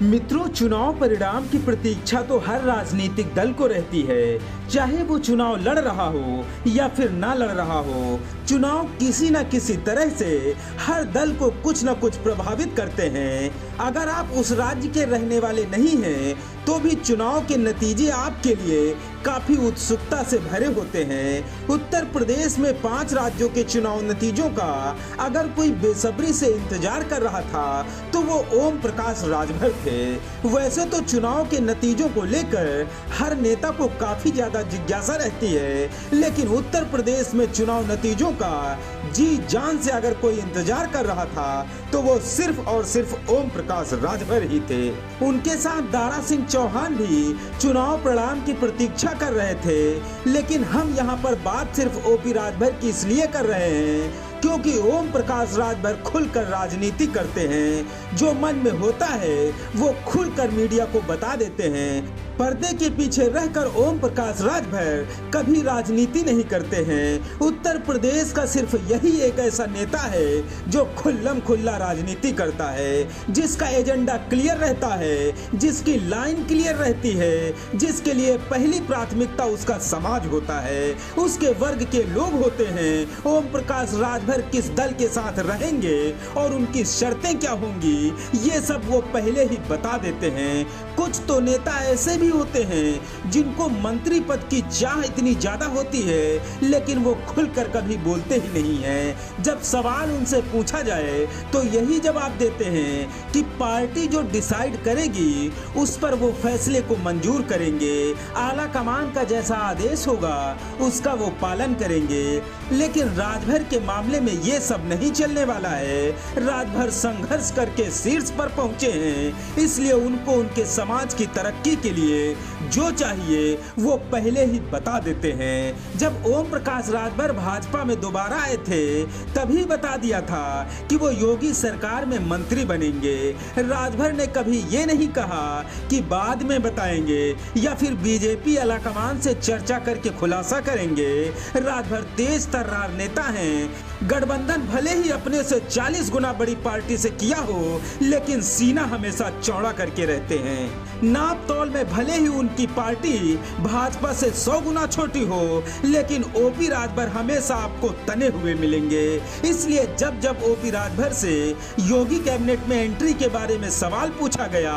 मित्रों, चुनाव परिणाम की प्रतीक्षा तो हर राजनीतिक दल को रहती है, चाहे वो चुनाव लड़ रहा हो या फिर ना लड़ रहा हो। चुनाव किसी न किसी तरह से हर दल को कुछ न कुछ प्रभावित करते हैं। अगर आप उस राज्य के रहने वाले नहीं हैं, तो भी चुनाव के नतीजे आपके लिए काफी उत्सुकता से भरे होते हैं। उत्तर प्रदेश में 5 राज्यों के चुनाव नतीजों का अगर कोई बेसब्री से इंतजार कर रहा था तो वो ओम प्रकाश राजभर थे। वैसे तो चुनाव के नतीजों को लेकर हर नेता को काफी ज्यादा जिज्ञासा रहती है, लेकिन उत्तर प्रदेश में चुनाव नतीजों का जी जान से अगर कोई इंतजार कर रहा था तो वो सिर्फ और सिर्फ ओम प्रकाश राजभर ही थे। उनके साथ दारा सिंह चौहान भी चुनाव परिणाम की प्रतीक्षा कर रहे थे, लेकिन हम यहाँ पर बात सिर्फ ओपी राजभर की इसलिए कर रहे हैं क्योंकि ओम प्रकाश राजभर खुलकर राजनीति करते हैं। जो मन में होता है वो खुलकर मीडिया को बता देते हैं। पर्दे के पीछे रहकर ओम प्रकाश राजभर कभी राजनीति नहीं करते हैं। उत्तर प्रदेश का सिर्फ यही एक ऐसा नेता है जो खुल्लम खुल्ला राजनीति करता है, जिसका एजेंडा क्लियर रहता है, जिसकी लाइन क्लियर रहती है, जिसके लिए पहली प्राथमिकता उसका समाज होता है, उसके वर्ग के लोग होते हैं। ओम प्रकाश राजभर किस दल के साथ रहेंगे और उनकी शर्तें क्या होंगी, ये सब वो पहले ही बता देते हैं। कुछ तो नेता ऐसे भी होते हैं जिनको मंत्री पद की चाह इतनी ज्यादा होती है, लेकिन वो खुलकर कभी बोलते ही नहीं हैं। जब सवाल उनसे पूछा जाए तो यही जवाब देते हैं कि पार्टी जो डिसाइड करेगी उस पर वो फैसले को मंजूर करेंगे, आला कमान का जैसा आदेश होगा उसका वो पालन करेंगे। लेकिन राजभर के मामले में ये सब नहीं चलने वाला है। राजभर संघर्ष करके शीर्ष पर पहुंचे हैं, इसलिए उनको उनके समाज की तरक्की के लिए जो चाहिए वो पहले ही बता देते हैं। जब ओम प्रकाश राजभर भाजपा में दोबारा आए थे तभी बता दिया था कि वो योगी सरकार में मंत्री बनेंगे। राजभर ने कभी ये नहीं कहा कि बाद में बताएंगे या फिर बीजेपी आलाकमान से चर्चा करके खुलासा करेंगे। राजभर तेज तर्रार नेता हैं। गठबंधन भले ही अपने से 40 गुना बड़ी पार्टी से किया हो, लेकिन सीना हमेशा चौड़ा करके रहते हैं। नाप तौल में भले ही उनकी पार्टी भाजपा से 100 गुना छोटी हो, लेकिन ओपी राजभर हमेशा आपको तने हुए मिलेंगे। इसलिए जब जब ओपी राजभर से योगी कैबिनेट में एंट्री के बारे में सवाल पूछा गया,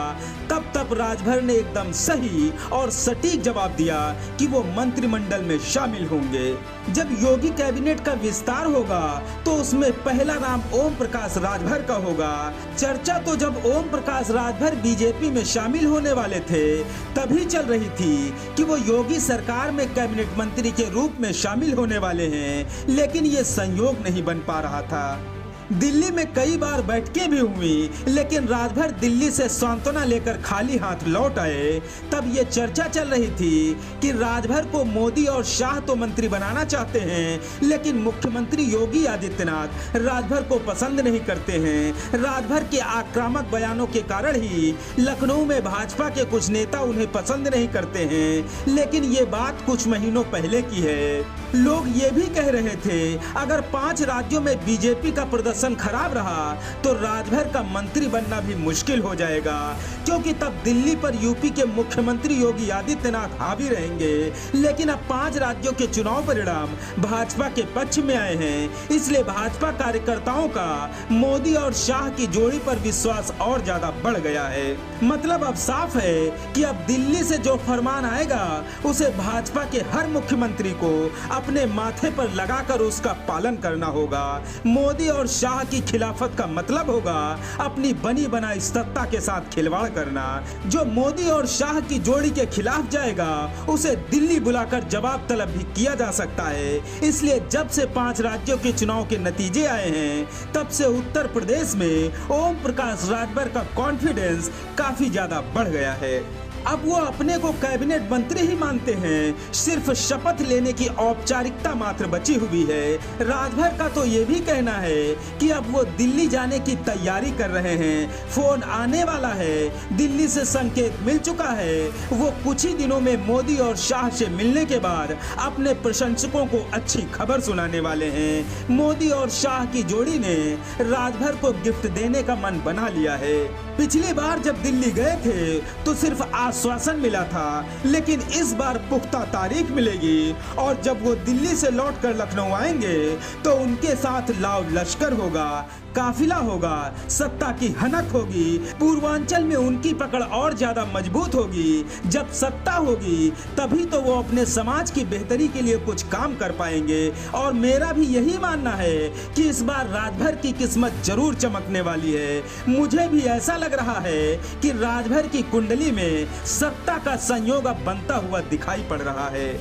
तब तब राजभर ने एकदम सही और सटीक जवाब दिया कि वो मंत्रिमंडल में शामिल होंगे। जब योगी कैबिनेट का विस्तार होगा तो उसमें पहला नाम ओम प्रकाश राजभर का होगा। चर्चा तो जब ओम प्रकाश राजभर बीजेपी में शामिल होने वाले थे तभी चल रही थी कि वो योगी सरकार में कैबिनेट मंत्री के रूप में शामिल होने वाले हैं, लेकिन ये संयोग नहीं बन पा रहा था। दिल्ली में कई बार बैठकें भी हुई, लेकिन राजभर दिल्ली से सांत्वना लेकर खाली हाथ लौट आए। तब ये चर्चा चल रही थी कि राजभर को मोदी और शाह तो मंत्री बनाना चाहते हैं, लेकिन मुख्यमंत्री योगी आदित्यनाथ राजभर को पसंद नहीं करते हैं। राजभर के आक्रामक बयानों के कारण ही लखनऊ में भाजपा के कुछ नेता उन्हें पसंद नहीं करते हैं। लेकिन ये बात कुछ महीनों पहले की है। लोग ये भी कह रहे थे अगर 5 राज्यों में बीजेपी का प्रदर्शन खराब रहा तो राजभर का मंत्री बनना भी मुश्किल हो जाएगा, क्योंकि तब दिल्ली पर यूपी के मुख्यमंत्री योगी आदित्यनाथ हावी रहेंगे। लेकिन अब 5 राज्यों के चुनाव परिणाम भाजपा के पक्ष में आए हैं, इसलिए भाजपा कार्यकर्ताओं का मोदी और शाह की जोड़ी पर विश्वास और ज्यादा बढ़ गया है। मतलब अब साफ है कि अब दिल्ली से जो फरमान आएगा उसे भाजपा के हर मुख्यमंत्री को अपने माथे पर लगाकर उसका पालन करना होगा। मोदी और शाह की खिलाफत का मतलब होगा अपनी बनी बनाई सत्ता के साथ खिलवाड़ करना। जो मोदी और शाह की जोड़ी के खिलाफ जाएगा उसे दिल्ली बुलाकर जवाब तलब भी किया जा सकता है। इसलिए जब से 5 राज्यों के चुनाव के नतीजे आए हैं तब से उत्तर प्रदेश में ओम प्रकाश राजभर का कॉन्फिडेंस काफी ज्यादा बढ़ गया है। अब वो अपने को कैबिनेट मंत्री ही मानते हैं। सिर्फ शपथ लेने की औपचारिकता मात्र बची हुई है। राजभर का तो ये भी कहना है कि अब वो दिल्ली जाने की तैयारी कर रहे हैं। फोन आने वाला है, दिल्ली से संकेत मिल चुका है। वो कुछ ही दिनों में मोदी और शाह से मिलने के बाद अपने प्रशंसकों को अच्छी खबर सुनाने वाले हैं। मोदी और शाह की जोड़ी ने राजभर को गिफ्ट देने का मन बना लिया है। पिछली बार जब दिल्ली गए थे तो सिर्फ आश्वासन मिला था, लेकिन इस बार पुख्ता तारीख मिलेगी और जब वो दिल्ली से लौटकर लखनऊ आएंगे तो उनके साथ लाव लश्कर होगा, काफिला होगा, सत्ता की हनक होगी। पूर्वांचल में उनकी पकड़ और ज्यादा मजबूत होगी। जब सत्ता होगी तभी तो वो अपने समाज की बेहतरी के लिए कुछ काम कर पाएंगे। और मेरा भी यही मानना है कि इस बार राजभर की किस्मत जरूर चमकने वाली है। मुझे भी ऐसा लग रहा है कि राजभर की कुंडली में सत्ता का संयोग अब बनता हुआ दिखाई पड़ रहा है।